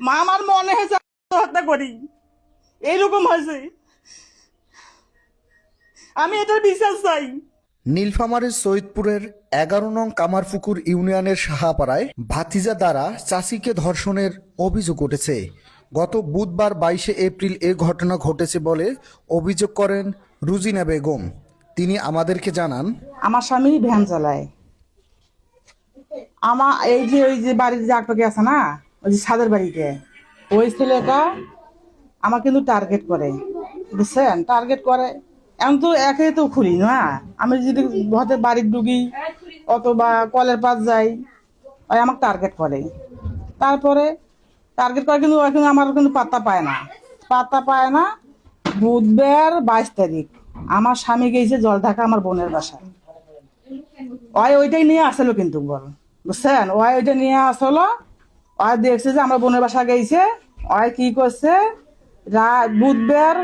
মা আমার মনে হয়েছে আত্মহত্যা করি, এইরকম হয়েছে। আমি এটার বিচার চাই। নীলফামারীর সৈয়দপুরের 11 নং কামারপুকুর ইউনিয়নের সাহাপাড়ায় ভাতিজা দ্বারা চাচিকে ধর্ষণের অভিযোগ উঠেছে। গত বুধবার 22 এপ্রিল এ ঘটনা ঘটেছে বলে অভিযোগ করেন রুজিনা বেগম। তিনি আমাদেরকে জানান, আমার স্বামী ভ্যান চালায়। আমার ওই যে বাড়ির যে আটপাকে আছে না, ওই যে ছাদের বাড়িতে, ওই ছেলেটা আমার কিন্তু টার্গেট করে, বুঝছেন? টার্গেট করে। এমন তো একে তো খুলি না, আমি যদি হয়তো বাড়ির ঢুকি অথবা কলের পাশ যাই, ওই আমাকে টার্গেট করে। তারপরে টার্গেট করে, কিন্তু ওই কিন্তু আমার কিন্তু পাত্তা পায় না, পাত্তা পায় না। বুধবার 22 তারিখ আমার স্বামী গেছে জল ঢাকা আমার বোনের বাসায়। ওইটাই নিয়ে আসলো কিন্তু, বল বুঝছেন? ওইটা নিয়ে আসলো। দেখছে যে আমার বোনের বাসা গেছে। কি করছে, বুধবার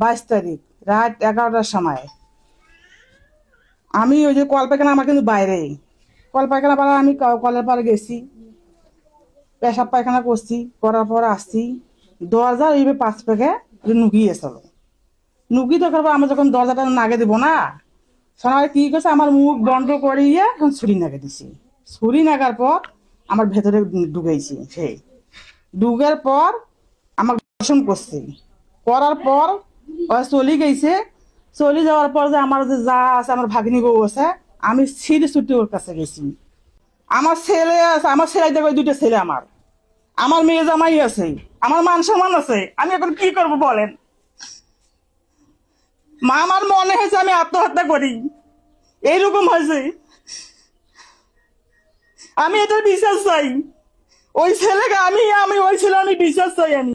22 তারিখ রাত 11টার সময় আমি ওই যে কল পায়খানা আমার কিন্তু বাইরে, কল পায়খানা পাড়া আমি কলের পাড়ে গেছি, পেশাব পায়খানা করছি, করার পর আসছি। দরজা এইভাবে 5 প্যাকে নুকিয়ে এসলো। নুকি দেখার পর আমরা যখন দরজাটা নাগে দিব না, সবাই কি করছে, আমার মুখ বন্ধ করিয়ে ছুরি নাগে দিছি। ছুরি নাগার পর আমার ভেতরে ঢুকেছি। সেই ঢুকার পর আমার দর্শন করছে, করার পর চলে গেছে। চলে যাওয়ার পর যে আমার যে যা আছে, আমার ভাগ্নি বউ আছে, আমি ছিঁড়ে ছুটি ওর কাছে গেছি। আমার ছেলে আছে, আমার ছেলে দেখো 2টা ছেলে, আমার মেয়ে জামাই আছে, আমার মান সম্মান আছে। আমি এখন কি করব বলেন? মা আমার মনে হয়েছে আমি আত্মহত্যা করি, এইরকম হয়েছে। আমি এটার বিশ্বাস চাই। ওই ছেলেকে আমি ওই ছেলে আমি বিশ্বাস চাই। আমি